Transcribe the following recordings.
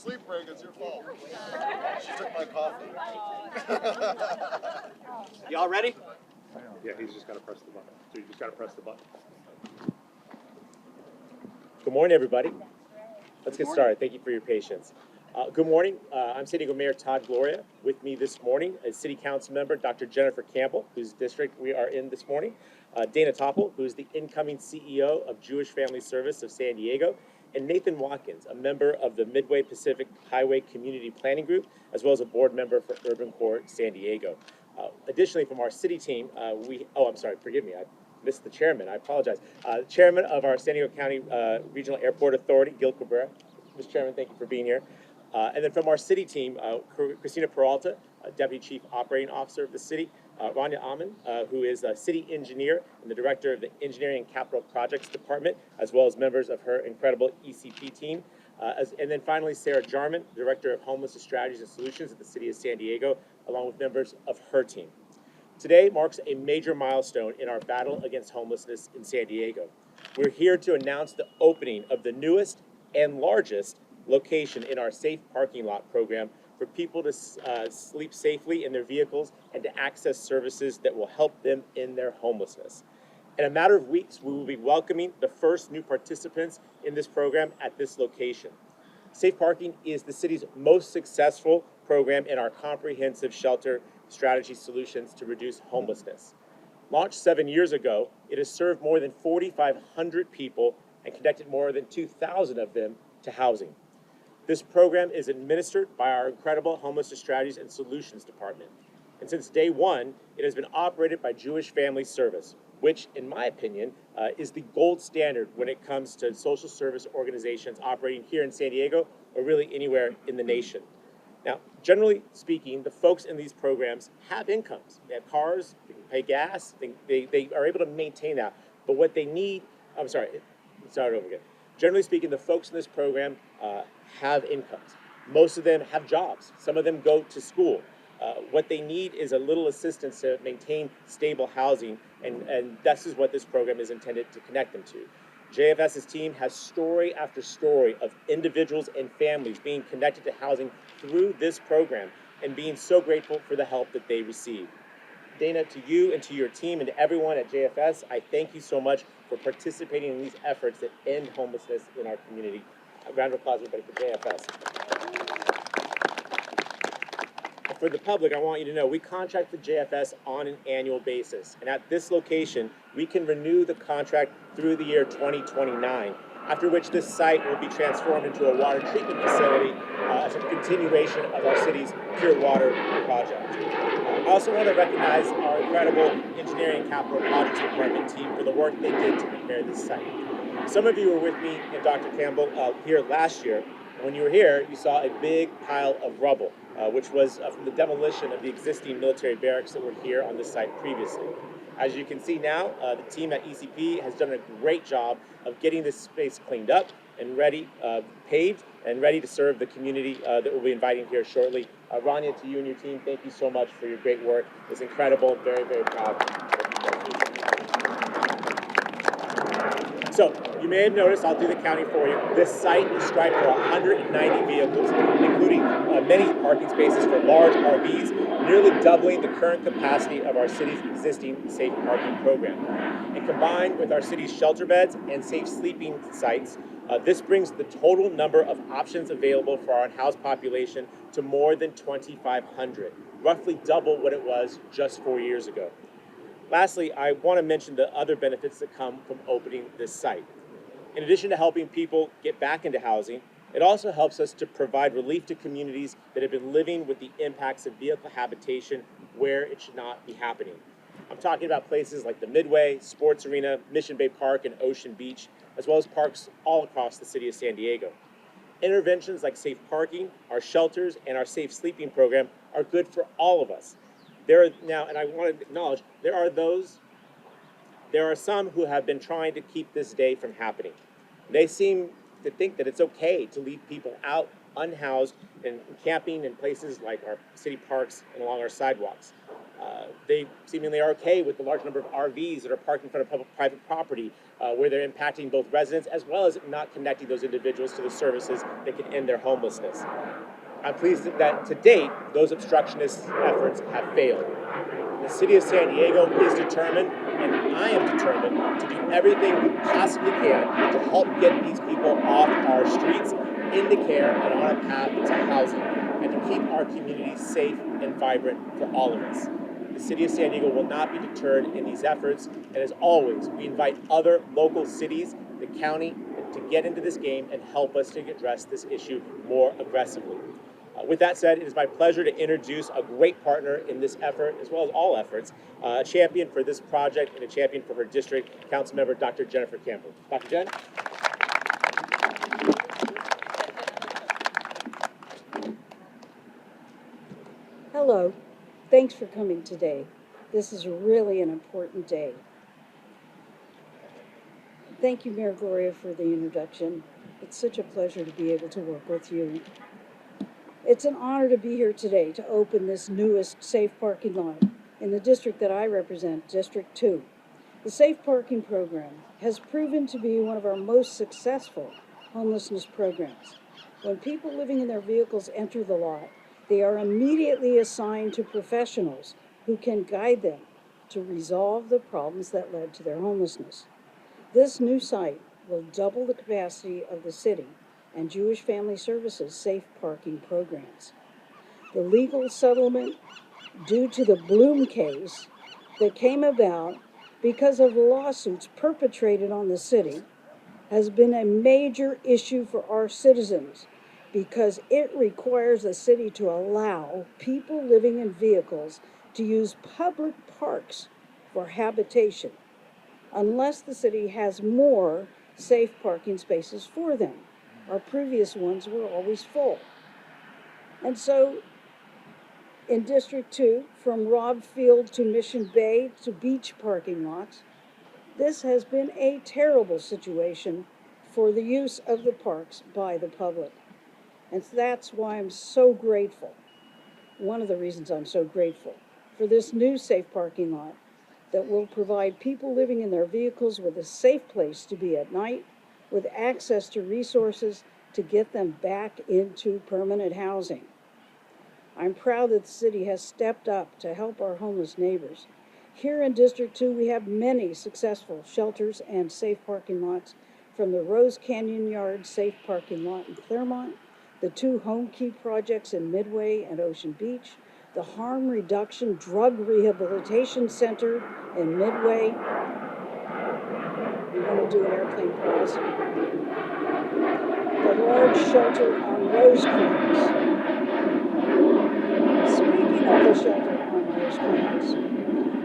sleep break, it's your fault. She took my coffee. Y'all ready? Yeah, he's just got to press the button. So you just got to press the button. Good morning, everybody. Let's get started. Thank you for your patience. Good morning. I'm Diego Mayor Todd Gloria. With me this morning is City Council member Dr. Jennifer Campbell, whose district we are in this morning, Dana Topple, who is the incoming CEO of Jewish Family Service of San Diego, and Nathan Watkins, a member of the Midway Pacific Highway Community Planning Group, as well as a board member for Urban Core San Diego. Additionally, from our city team, forgive me, I missed the chairman, I apologize. Chairman of our San Diego County Regional Airport Authority, Gil Cabrera. Mr. Chairman, thank you for being here. And then from our city team, Christina Peralta, Deputy Chief Operating Officer of the city, Rania Aman, who is a city engineer and the director of the Engineering and Capital Projects Department, as well as members of her incredible ECP team. And then finally, Sarah Jarman, Director of Homelessness Strategies and Solutions at the City of San Diego, along with members of her team. Today marks a major milestone in our battle against homelessness in San Diego. We're here to announce the opening of the newest and largest location in our Safe Parking Lot program for people to sleep safely in their vehicles and to access services that will help them in their homelessness. In a matter of weeks, we will be welcoming the first new participants in this program at this location. Safe Parking is the city's most successful program in our comprehensive shelter strategy solutions to reduce homelessness. Launched 7 years ago, it has served more than 4,500 people and connected more than 2,000 of them to housing. This program is administered by our incredible Homelessness Strategies and Solutions Department. And since day one, it has been operated by Jewish Family Service, which, in my opinion, is the gold standard when it comes to social service organizations operating here in San Diego or really anywhere in the nation. Now, generally speaking, the folks in these programs have incomes. They have cars, they can pay gas, they are able to maintain that. But what they need, start over again. Generally speaking, the folks in this program have incomes. Most of them have jobs. Some of them go to school. What they need is a little assistance to maintain stable housing, and this is what this program is intended to connect them to. JFS's team has story after story of individuals and families being connected to housing through this program and being so grateful for the help that they receive. Dana, to you and to your team and to everyone at JFS, I thank you so much for participating in these efforts that end homelessness in our community. A round of applause, everybody, for JFS. For the public, I want you to know we contract with JFS on an annual basis. And at this location, we can renew the contract through the year 2029, after which this site will be transformed into a water treatment facility as a continuation of our city's pure water project. I also want to recognize our incredible Engineering and Capital Projects Department team for the work they did to prepare this site. Some of you were with me and Dr. Campbell here last year. When you were here, you saw a big pile of rubble, which was from the demolition of the existing military barracks that were here on this site previously. As you can see now, the team at ECP has done a great job of getting this space cleaned up and ready, paved, and ready to serve the community that we'll be inviting here shortly. Rania, to you and your team, thank you so much for your great work. It's incredible, very, very proud. So, you may have noticed, I'll do the counting for you. This site is striped for 190 vehicles, including many parking spaces for large RVs, nearly doubling the current capacity of our city's existing safe parking program. And combined with our city's shelter beds and safe sleeping sites, this brings the total number of options available for our unhoused population to more than 2,500, roughly double what it was just 4 years ago. Lastly, I want to mention the other benefits that come from opening this site. In addition to helping people get back into housing, it also helps us to provide relief to communities that have been living with the impacts of vehicle habitation where it should not be happening. I'm talking about places like the Midway, Sports Arena, Mission Bay Park, and Ocean Beach, as well as parks all across the city of San Diego. Interventions like safe parking, our shelters, and our safe sleeping program are good for all of us. There are now, and I want to acknowledge, there are some who have been trying to keep this day from happening. They seem to think that it's okay to leave people out unhoused and camping in places like our city parks and along our sidewalks. They seemingly are okay with the large number of RVs that are parked in front of private property, where they're impacting both residents as well as not connecting those individuals to the services that can end their homelessness. I'm pleased that to date, those obstructionist efforts have failed. The city of San Diego is determined, and I am determined, to do everything we possibly can to help get these people off our streets, into care, and on a path to housing, and to keep our communities safe and vibrant for all of us. The city of San Diego will not be deterred in these efforts, and as always, we invite other local cities, the county, to get into this game and help us to address this issue more aggressively. With that said, it is my pleasure to introduce a great partner in this effort, as well as all efforts, a champion for this project and a champion for her district, Councilmember Dr. Jennifer Campbell. Dr. Jen? Hello. Thanks for coming today. This is really an important day. Thank you, Mayor Gloria, for the introduction. It's such a pleasure to be able to work with you. It's an honor to be here today to open this newest safe parking lot in the district that I represent, District 2. The Safe Parking Program has proven to be one of our most successful homelessness programs. When people living in their vehicles enter the lot, they are immediately assigned to professionals who can guide them to resolve the problems that led to their homelessness. This new site will double the capacity of the city and Jewish Family Services safe parking programs. The legal settlement due to the Bloom case that came about because of lawsuits perpetrated on the city has been a major issue for our citizens because it requires the city to allow people living in vehicles to use public parks for habitation unless the city has more safe parking spaces for them. Our previous ones were always full. And so in District 2, from Robb Field to Mission Bay to beach parking lots, this has been a terrible situation for the use of the parks by the public. And that's why I'm so grateful, one of the reasons I'm so grateful, for this new safe parking lot that will provide people living in their vehicles with a safe place to be at night, with access to resources to get them back into permanent housing. I'm proud that the city has stepped up to help our homeless neighbors. Here in District 2, we have many successful shelters and safe parking lots, from the Rose Canyon Yard safe parking lot in Claremont, the 2 Home Key projects in Midway and Ocean Beach, the Harm Reduction Drug Rehabilitation Center in Midway. I'm going to do an airplane pause. The large shelter on Rosecrans. Speaking of the shelter on Rosecrans,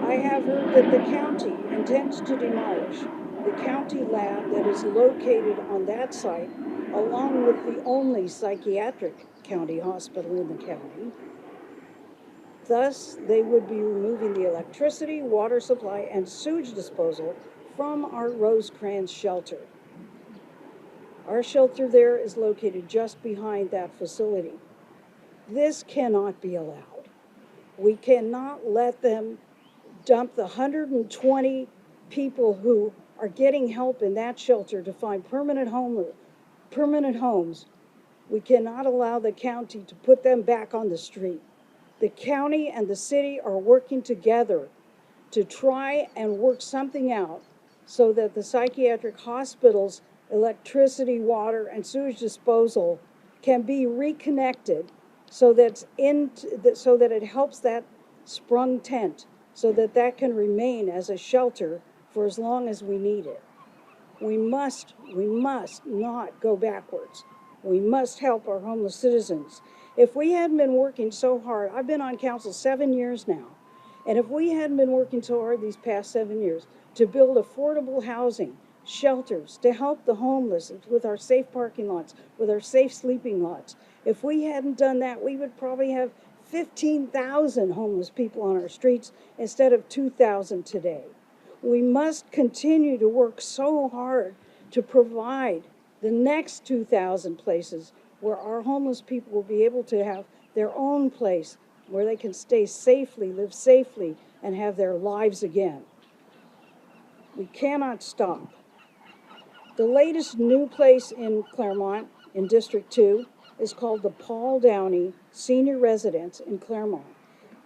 I have heard that the county intends to demolish the county lab that is located on that site, along with the only psychiatric county hospital in the county. Thus, they would be removing the electricity, water supply, and sewage disposal from our Rosecrans shelter. Our shelter there is located just behind that facility. This cannot be allowed. We cannot let them dump the 120 people who are getting help in that shelter to find permanent homes. We cannot allow the county to put them back on the street. The county and the city are working together to try and work something out so that the psychiatric hospital's electricity, water, and sewage disposal can be reconnected so that it helps that sprung tent, so that that can remain as a shelter for as long as we need it. We must not go backwards. We must help our homeless citizens. If we hadn't been working so hard, I've been on council 7 years now, and if we hadn't been working so hard these past 7 years to build affordable housing, shelters, to help the homeless with our safe parking lots, with our safe sleeping lots, if we hadn't done that, we would probably have 15,000 homeless people on our streets instead of 2,000 today. We must continue to work so hard to provide the next 2,000 places where our homeless people will be able to have their own place where they can stay safely, live safely, and have their lives again. We cannot stop. The latest new place in Claremont, in District 2, is called the Paul Downey Senior Residence in Claremont.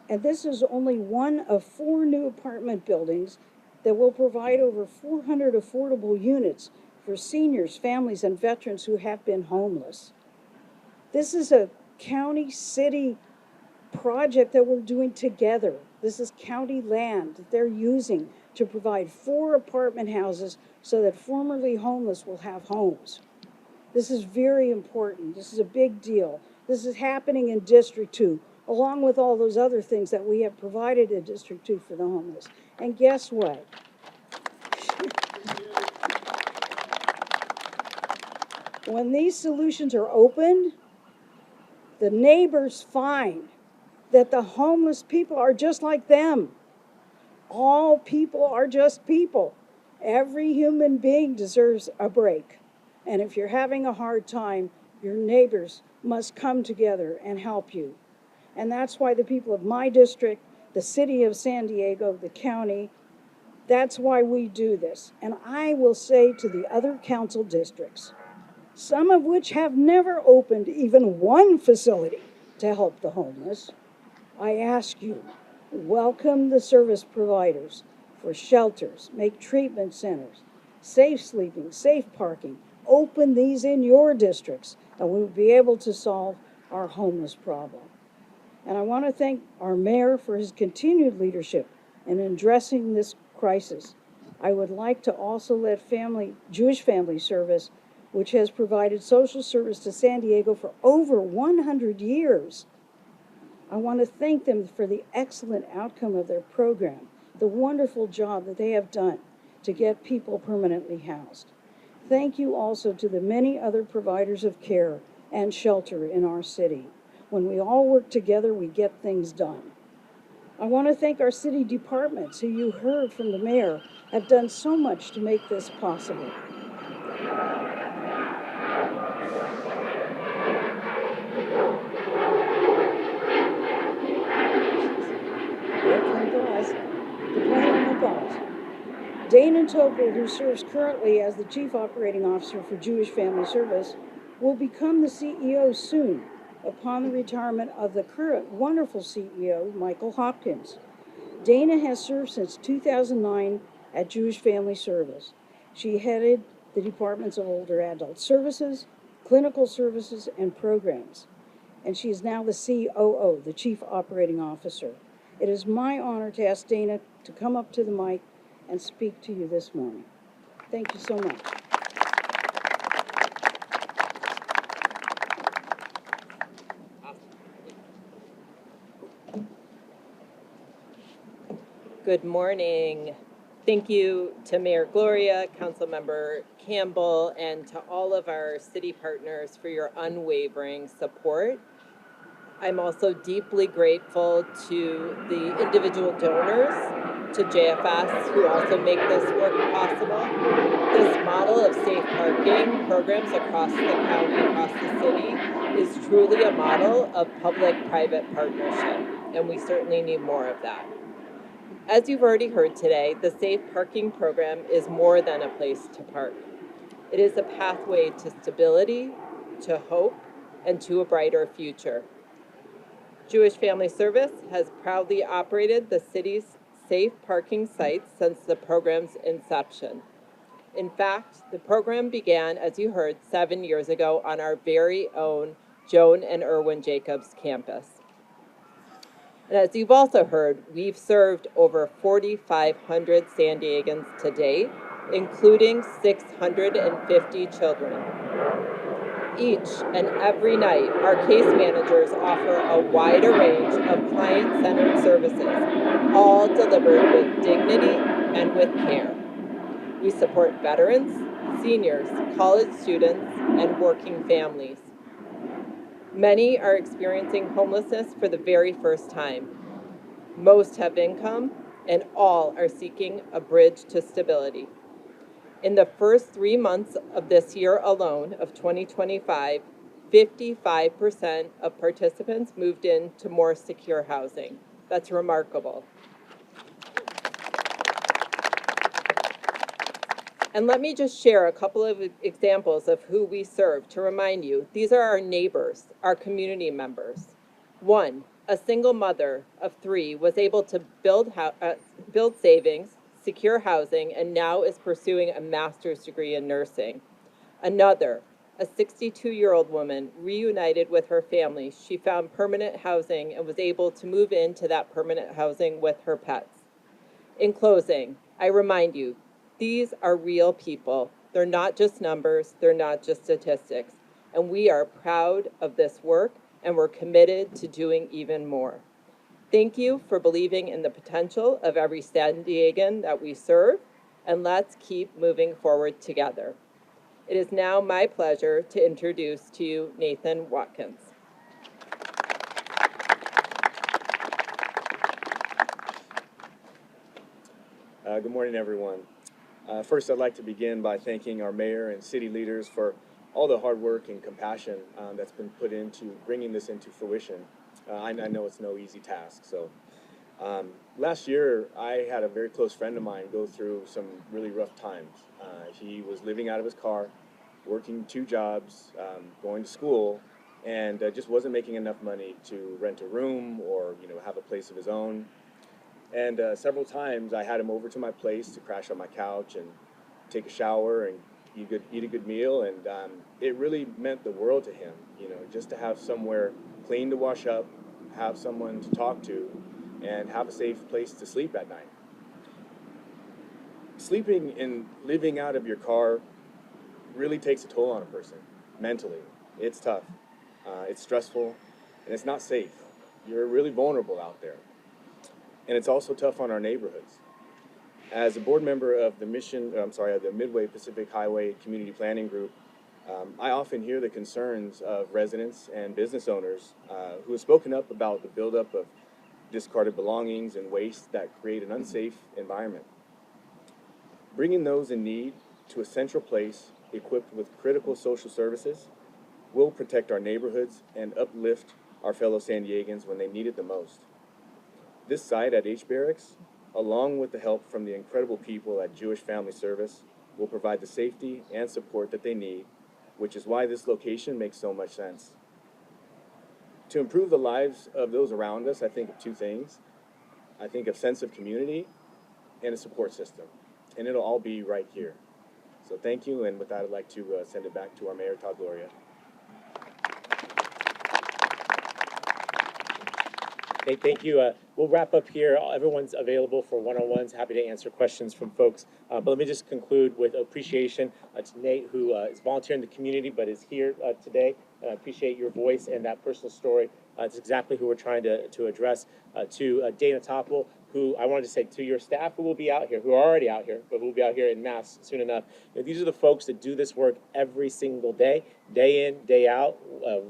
And this is only one of 4 new apartment buildings that will provide over 400 affordable units for seniors, families, and veterans who have been homeless. This is a county-city project that we're doing together. This is county land that they're using to provide 4 apartment houses so that formerly homeless will have homes. This is very important. This is a big deal. This is happening in District 2, along with all those other things that we have provided in District 2 for the homeless. And guess what? When these solutions are opened, the neighbors find that the homeless people are just like them. All people are just people. Every human being deserves a break. And if you're having a hard time, your neighbors must come together and help you. And that's why the people of my district, the city of San Diego, the county, that's why we do this. And I will say to the other council districts, some of which have never opened even one facility to help the homeless, I ask you, welcome the service providers for shelters, make treatment centers, safe sleeping, safe parking. Open these in your districts, and we will be able to solve our homeless problem. And I want to thank our mayor for his continued leadership in addressing this crisis. I would like to also let Jewish Family Service, which has provided social service to San Diego for over 100 years. I want to thank them for the excellent outcome of their program, the wonderful job that they have done to get people permanently housed. Thank you also to the many other providers of care and shelter in our city. When we all work together, we get things done. I want to thank our city departments, who you heard from the mayor, have done so much to make this possible. Dana Topol, who serves currently as the Chief Operating Officer for Jewish Family Service, will become the CEO soon, upon the retirement of the current wonderful CEO, Michael Hopkins. Dana has served since 2009 at Jewish Family Service. She headed the departments of Older Adult Services, Clinical Services, and Programs. And she is now the COO, the Chief Operating Officer. It is my honor to ask Dana to come up to the mic and speak to you this morning. Thank you so much. Good morning. Thank you to Mayor Gloria, Councilmember Campbell, and to all of our city partners for your unwavering support. I'm also deeply grateful to the individual donors, to JFS, who also make this work possible. This model of safe parking programs across the county, across the city, is truly a model of public-private partnership, and we certainly need more of that. As you've already heard today, the Safe Parking Program is more than a place to park. It is a pathway to stability, to hope, and to a brighter future. Jewish Family Service has proudly operated the city's safe parking sites since the program's inception. In fact, the program began, as you heard, 7 years ago on our very own Joan and Irwin Jacobs campus. And as you've also heard, we've served over 4,500 San Diegans to date, including 650 children. Each and every night, our case managers offer a wider range of client-centered services, all delivered with dignity and with care. We support veterans, seniors, college students, and working families. Many are experiencing homelessness for the very first time. Most have income, and all are seeking a bridge to stability. In the first 3 months of this year alone, of 2025, 55% of participants moved into more secure housing. That's remarkable. And let me just share a couple of examples of who we serve to remind you. These are our neighbors, our community members. One, a single mother of 3 was able to build savings, secure housing, and now is pursuing a master's degree in nursing. Another, a 62-year-old woman reunited with her family. She found permanent housing and was able to move into that permanent housing with her pets. In closing, I remind you, these are real people. They're not just numbers, they're not just statistics. And we are proud of this work, and we're committed to doing even more. Thank you for believing in the potential of every San Diegan that we serve, and let's keep moving forward together. It is now my pleasure to introduce to you Nathan Watkins. Good morning, everyone. First, I'd like to begin by thanking our mayor and city leaders for all the hard work and compassion that's been put into bringing this into fruition. I know it's no easy task. So, last year, I had a very close friend of mine go through some really rough times. He was living out of his car, working 2 jobs, going to school, and just wasn't making enough money to rent a room or have a place of his own. And several times I had him over to my place to crash on my couch and take a shower and eat a good meal. And it really meant the world to him, just to have somewhere clean to wash up, have someone to talk to, and have a safe place to sleep at night. Sleeping and living out of your car really takes a toll on a person mentally. It's tough, it's stressful, and it's not safe. You're really vulnerable out there. And it's also tough on our neighborhoods. As a board member of the Midway Pacific Highway Community Planning Group, I often hear the concerns of residents and business owners who have spoken up about the buildup of discarded belongings and waste that create an unsafe environment. Bringing those in need to a central place equipped with critical social services will protect our neighborhoods and uplift our fellow San Diegans when they need it the most. This site at H Barracks, along with the help from the incredible people at Jewish Family Service, will provide the safety and support that they need, which is why this location makes so much sense. To improve the lives of those around us, I think of 2 things. I think of sense of community and a support system, and it'll all be right here. So thank you, and with that, I'd like to send it back to our Mayor Todd Gloria. Hey, thank you. We'll wrap up here. Everyone's available for one-on-ones. Happy to answer questions from folks. But let me just conclude with appreciation to Nate, who is volunteering in the community but is here today. I appreciate your voice and that personal story. It's exactly who we're trying to address. To Dana Topple, who I wanted to say to your staff who will be out here, who are already out here, but who will be out here en masse soon enough. These are the folks that do this work every single day in, day out,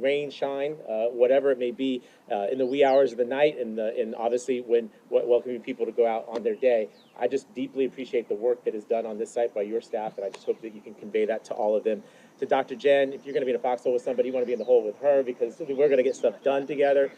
rain, shine, whatever it may be, in the wee hours of the night, and obviously when welcoming people to go out on their day. I just deeply appreciate the work that is done on this site by your staff, and I just hope that you can convey that to all of them. To Dr. Jen, if you're going to be in a foxhole with somebody, you want to be in the hole with her, because we're going to get stuff done together.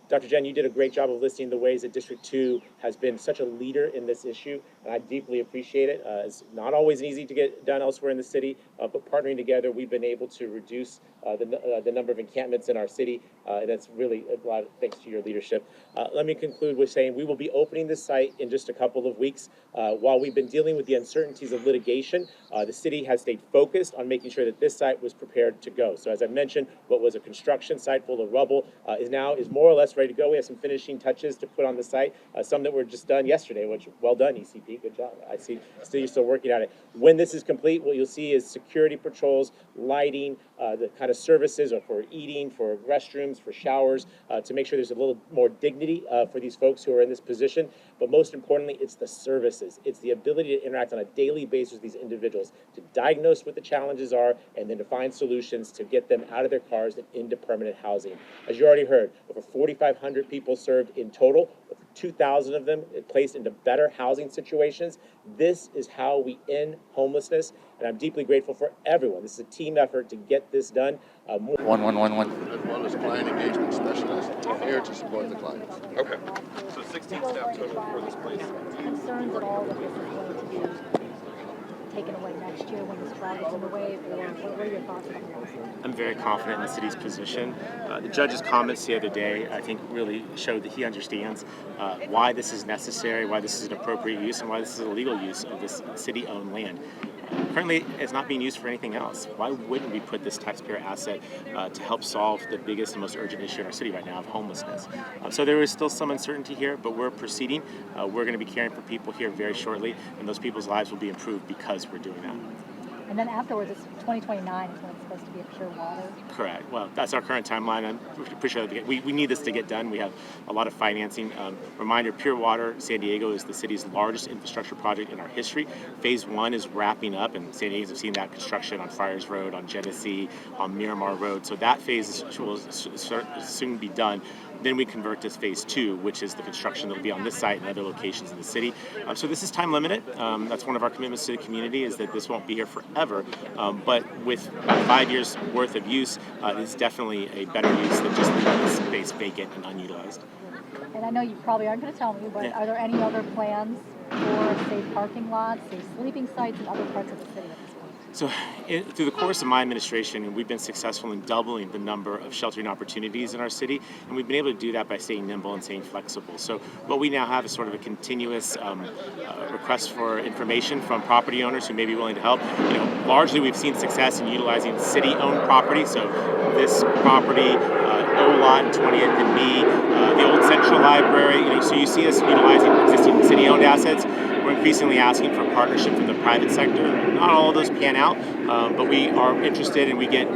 Dr. Jen, you did a great job of listing the ways that District 2 has been such a leader in this issue, and I deeply appreciate it. It's not always easy to get done elsewhere in the city, but partnering together, we've been able to reduce the number of encampments in our city, and that's really a lot of thanks to your leadership. Let me conclude with saying we will be opening this site in just a couple of weeks. While we've been dealing with the uncertainties of litigation, the city has stayed focused on making sure that this site was prepared to go. So as I mentioned, what was a construction site full of rubble is more or less ready to go. We have some finishing touches to put on the site, some that were just done yesterday, which well done, ECP, good job. I see you're still working on it. When this is complete, what you'll see is security patrols, lighting, the kind of services for eating, for restrooms, for showers, to make sure there's a little more dignity for these folks who are in this position. But most importantly, it's the services. It's the ability to interact on a daily basis with these individuals, to diagnose what the challenges are, and then to find solutions to get them out of their cars and into permanent housing. As you already heard, over 4,500 people served in total, over 2,000 of them placed into better housing situations. This is how we end homelessness, and I'm deeply grateful for everyone. This is a team effort to get this done. As well as client engagement specialist here to support the clients. Okay. So 16 staff total for this place. Concerns at all that this is going to be taken away next year when this flag is in the way, or what are your thoughts on that? I'm very confident in the city's position. The judge's comments the other day, I think, really showed that he understands why this is necessary, why this is an appropriate use, and why this is a legal use of this city-owned land. Currently, it's not being used for anything else. Why wouldn't we put this taxpayer asset to help solve the biggest and most urgent issue in our city right now of homelessness? So there is still some uncertainty here, but we're proceeding. We're going to be caring for people here very shortly, and those people's lives will be improved because we're doing that. And then afterwards, it's 2029 is when it's supposed to be a pure water. Correct. Well, that's our current timeline. I'm pretty sure that we need this to get done. We have a lot of financing. Reminder, Pure Water San Diego is the city's largest infrastructure project in our history. Phase 1 is wrapping up, and San Diegans have seen that construction on Friars Road, on Genesee, on Miramar Road. So that phase will soon be done. Then we convert to phase 2, which is the construction that will be on this site and other locations in the city. So this is time limited. That's one of our commitments to the community, is that this won't be here forever. But with 5 years worth of use, it's definitely a better use than just leaving this space vacant and unutilized. And I know you probably aren't going to tell me, but Yeah. are there any other plans for safe parking lots, safe sleeping sites in other parts of the city at this point? So through the course of my administration, we've been successful in doubling the number of sheltering opportunities in our city, and we've been able to do that by staying nimble and staying flexible. So what we now have is sort of a continuous request for information from property owners who may be willing to help. Largely we've seen success in utilizing city-owned property. So this property, O-Lot and 20th and B, the old Central Library. So you see us utilizing existing city-owned assets. We're increasingly asking for partnership from the private sector. Not all of those pan out, but we are interested, and we get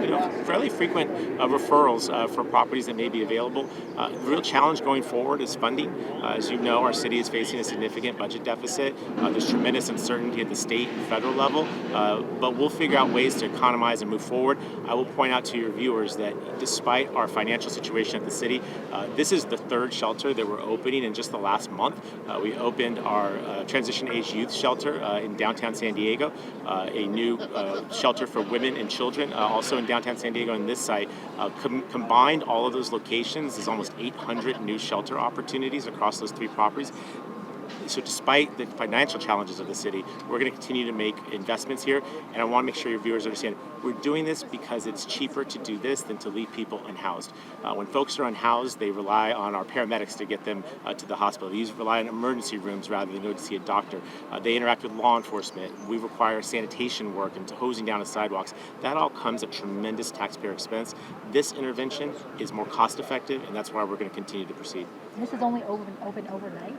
fairly frequent referrals for properties that may be available. The real challenge going forward is funding. As you know, our city is facing a significant budget deficit. There's tremendous uncertainty at the state and federal level, but we'll figure out ways to economize and move forward. I will point out to your viewers that despite our financial situation at the city, this is the third shelter that we're opening in just the last month. We opened our transition age youth shelter in downtown San Diego, a new shelter for women and children also in downtown San Diego. And this site, combined all of those locations, is almost 800 new shelter opportunities across those 3 properties. So despite the financial challenges of the city, we're going to continue to make investments here, and I want to make sure your viewers understand we're doing this because it's cheaper to do this than to leave people unhoused. When folks are unhoused, they rely on our paramedics to get them to the hospital. They rely on emergency rooms rather than go to see a doctor. They interact with law enforcement. We require sanitation work and hosing down of sidewalks. That all comes at tremendous taxpayer expense. This intervention is more cost effective, and that's why we're going to continue to proceed. This is only open overnight?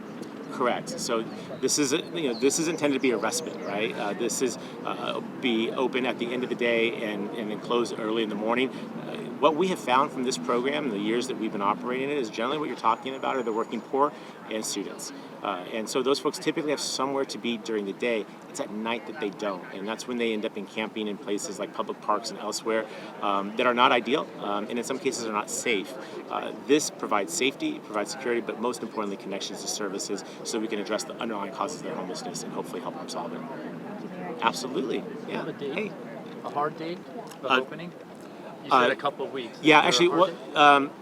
Correct. So this is intended to be a respite, right? This is be open at the end of the day and then close early in the morning. What we have found from this program, the years that we've been operating it, is generally what you're talking about are the working poor and students. And so those folks typically have somewhere to be during the day. It's at night that they don't, and that's when they end up in camping in places like public parks and elsewhere that are not ideal, and in some cases are not safe. This provides safety, provides security, but most importantly connections to services so we can address the underlying causes of their homelessness and hopefully help them solve it. Absolutely. Yeah. Have a date? Hey. A hard date of opening? You said a couple of weeks. Yeah, Is there a actually, hard date?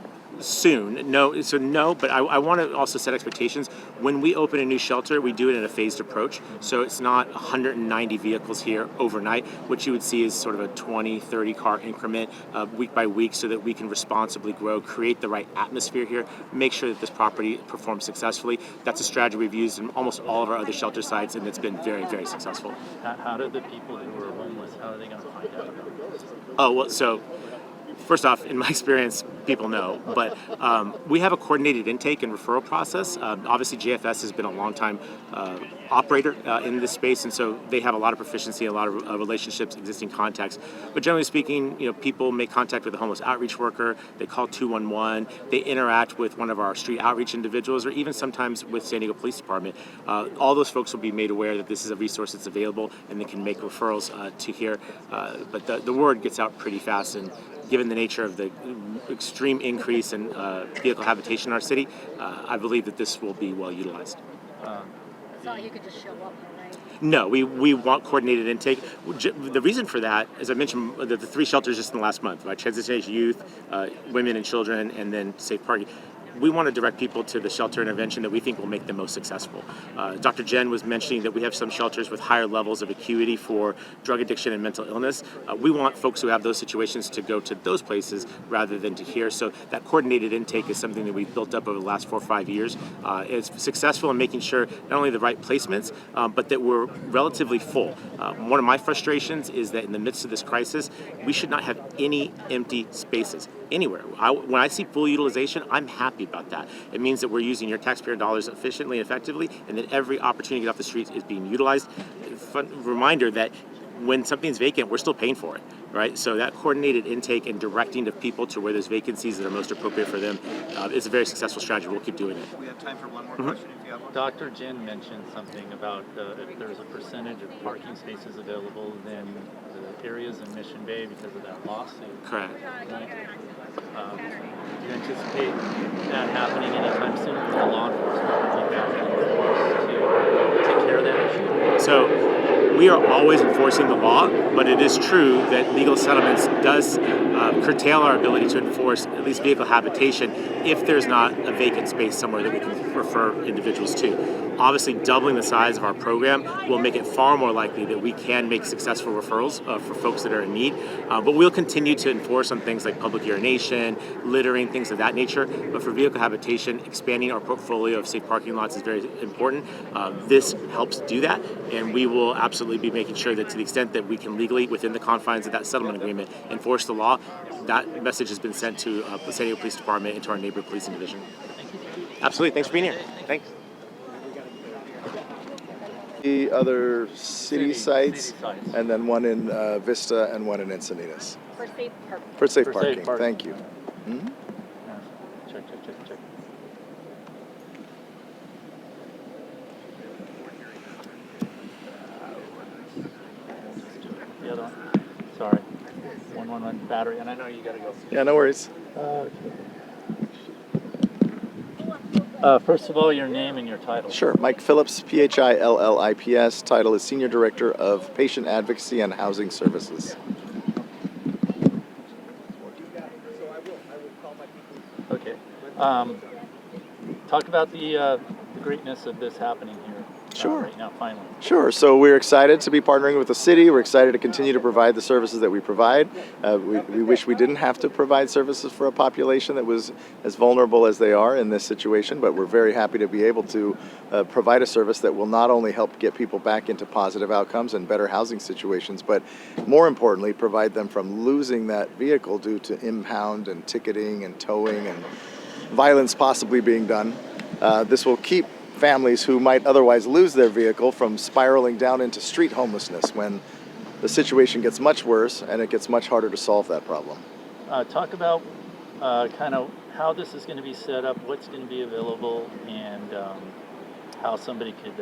soon. No, but I want to also set expectations. When we open a new shelter, we do it in a phased approach. So it's not 190 vehicles here overnight. What you would see is sort of a 20, 30 car increment week by week so that we can responsibly grow, create the right atmosphere here, make sure that this property performs successfully. That's a strategy we've used in almost all of our other shelter sites, and it's been very, very successful. How do the people who are homeless, how are they going to find out about this? Oh, well, so first off, in my experience, people know, but we have a coordinated intake and referral process. Obviously, JFS has been a long-time operator in this space, and so they have a lot of proficiency, a lot of relationships, existing contacts. But generally speaking, people make contact with a homeless outreach worker, they call 211, they interact with one of our street outreach individuals, or even sometimes with San Diego Police Department. All those folks will be made aware that this is a resource that's available, and they can make referrals to here. But the word gets out pretty fast, and given the nature of the extreme increase in vehicle habitation in our city, I believe that this will be well utilized. It's not like you could just show up, right? No, we want coordinated intake. The reason for that, as I mentioned, the 3 shelters just in the last month, right? Transition age youth, women and children, and then safe parking. we want to direct people to the shelter intervention that we think will make them most successful. Dr. Jen was mentioning that we have some shelters with higher levels of acuity for drug addiction and mental illness. We want folks who have those situations to go to those places rather than to here. So that coordinated intake is something that we've built up over the last 4 or 5 years. It's successful in making sure not only the right placements, but that we're relatively full. One of my frustrations is that in the midst of this crisis, we should not have any empty spaces anywhere. When I see full utilization, I'm happy about that. It means that we're using your taxpayer dollars efficiently and effectively, and that every opportunity to get off the streets is being utilized. Fun reminder that when something's vacant, we're still paying for it, right? So that coordinated intake and directing of people to where there's vacancies that are most appropriate for them is a very successful strategy. We'll keep doing it. We have time for one more question if you have one. Dr. Jen mentioned something about if there's a percentage of parking spaces available, then the areas in Mission Bay because of that lawsuit. Correct. Right? Do you anticipate that happening anytime soon? Or the law enforcement will be back in force to take care of that issue? So we are always enforcing the law, but it is true that legal settlements does curtail our ability to enforce at least vehicle habitation if there's not a vacant space somewhere that we can refer individuals to. Obviously, doubling the size of our program will make it far more likely that we can make successful referrals for folks that are in need. But we'll continue to enforce on things like public urination, littering, things of that nature. But for vehicle habitation, expanding our portfolio of safe parking lots is very important. This helps do that, and we will absolutely be making sure that to the extent that we can legally, within the confines of that settlement agreement, enforce the law. That message has been sent to the San Diego Police Department and to our neighborhood policing division. Absolutely. Thanks for being here. Thanks. The other city sites, City sites. and then one in Vista and one in Encinitas. For safe parking. For safe For parking. safe parking. Thank you. Mhm. Check. The other one. Sorry. One battery, and I know you gotta go. Yeah, no worries. First of all, your name and your title. Sure. Mike Phillips, PHILLIPS. Title is Senior Director of Patient Advocacy and Housing Services. Okay. Talk about the greatness of this happening here. Sure. Right now, finally. Sure. So we're excited to be partnering with the city. We're excited to continue to provide the services that we provide. We wish we didn't have to provide services for a population that was as vulnerable as they are in this situation, but we're very happy to be able to provide a service that will not only help get people back into positive outcomes and better housing situations, but more importantly, provide them from losing that vehicle due to impound and ticketing and towing and violence possibly being done. This will keep families who might otherwise lose their vehicle from spiraling down into street homelessness when the situation gets much worse and it gets much harder to solve that problem. Talk about kind of how this is going to be set up, what's going to be available, and how somebody could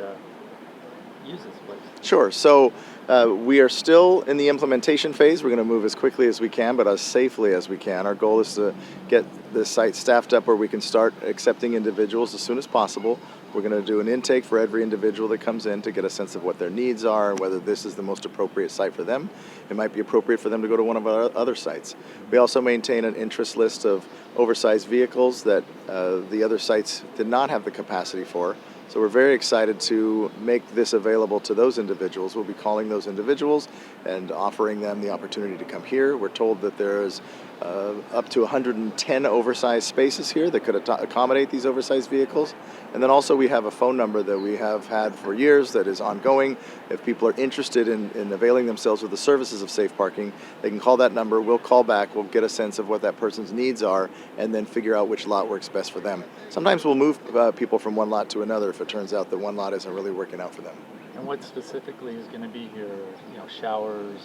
use this place. Sure. So we are still in the implementation phase. We're going to move as quickly as we can, but as safely as we can. Our goal is to get the site staffed up where we can start accepting individuals as soon as possible. We're going to do an intake for every individual that comes in to get a sense of what their needs are and whether this is the most appropriate site for them. It might be appropriate for them to go to one of our other sites. We also maintain an interest list of oversized vehicles that the other sites did not have the capacity for. So we're very excited to make this available to those individuals. We'll be calling those individuals and offering them the opportunity to come here. We're told that there's up to 110 oversized spaces here that could accommodate these oversized vehicles. And then also we have a phone number that we have had for years that is ongoing. If people are interested in availing themselves of the services of safe parking, they can call that number. We'll call back. We'll get a sense of what that person's needs are and then figure out which lot works best for them. Sometimes we'll move people from one lot to another if it turns out that one lot isn't really working out for them. And what specifically is going to be here? You know, showers,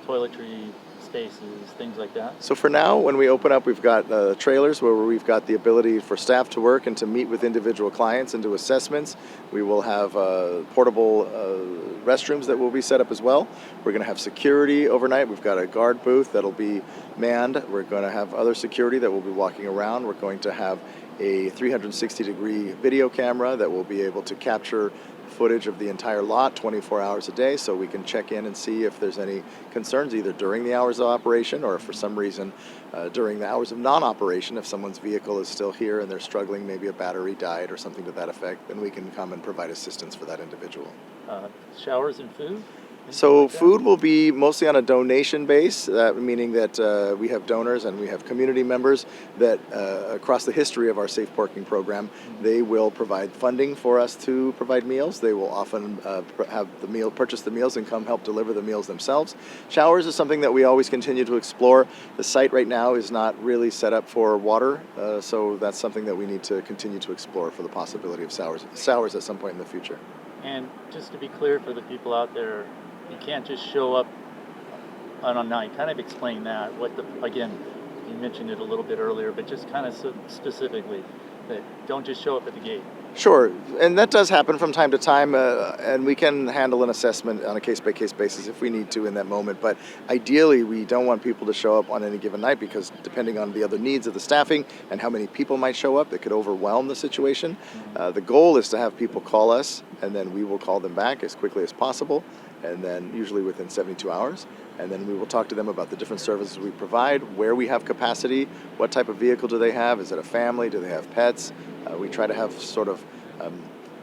toiletry, spaces, things like that? So for now, when we open up, we've got trailers where we've got the ability for staff to work and to meet with individual clients and do assessments. We will have portable restrooms that will be set up as well. We're going to have security overnight. We've got a guard booth that'll be manned. We're going to have other security that will be walking around. We're going to have a 360-degree video camera that will be able to capture footage of the entire lot 24 hours a day, so we can check in and see if there's any concerns either during the hours of operation or if for some reason during the hours of non-operation, if someone's vehicle is still here and they're struggling, maybe a battery died or something to that effect, then we can come and provide assistance for that individual. Showers and food? So Like that? food will be mostly on a donation base, meaning that we have donors and we have community members that across the history of our safe parking program, they will provide funding for us to provide meals. They will often purchase the meals and come help deliver the meals themselves. Showers is something that we always continue to explore. The site right now is not really set up for water, so that's something that we need to continue to explore for the possibility of showers at some point in the future. And just to be clear for the people out there, you can't just show up on a night. Kind of explain that. Again, you mentioned it a little bit earlier, but just kind of specifically that don't just show up at the gate. Sure, and that does happen from time to time, and we can handle an assessment on a case-by-case basis if we need to in that moment. But ideally, we don't want people to show up on any given night because depending on the other needs of the staffing and how many people might show up, it could overwhelm the situation. The goal is to have people call us, and then we will call them back as quickly as possible, and then usually within 72 hours. And then we will talk to them about the different services we provide, where we have capacity, what type of vehicle do they have, is it a family, do they have pets? We try to have sort of,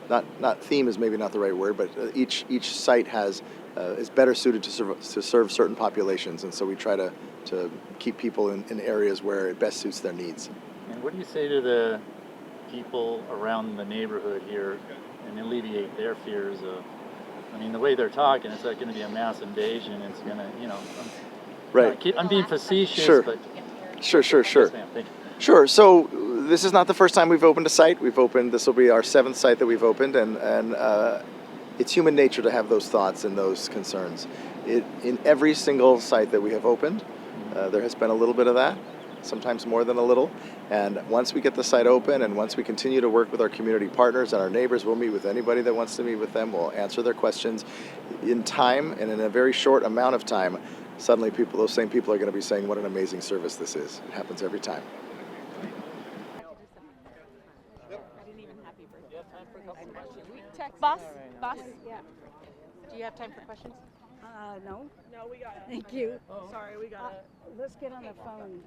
not theme is maybe not the right word, but each site is better suited to serve certain populations, and so we try to keep people in areas where it best suits their needs. And what do you say to the people around the neighborhood here and alleviate their fears of, I mean, the way they're talking, it's like going to be a mass invasion. It's going to, Right. I'm being facetious, Sure. but. Sure. Yes, ma'am. Thank you. Sure. So this is not the first time we've opened a site. This will be our 7th site that we've opened, and it's human nature to have those thoughts and those concerns. In every single site that we have opened, there has been a little bit of that, sometimes more than a little. And once we get the site open and once we continue to work with our community partners and our neighbors, we'll meet with anybody that wants to meet with them. We'll answer their questions in time, and in a very short amount of time, suddenly those same people are going to be saying what an amazing service this is. It happens every time. Boss? Yeah. Do you have time for questions? No. No, we got it. Thank you. Sorry, we got it. Let's get on the phone.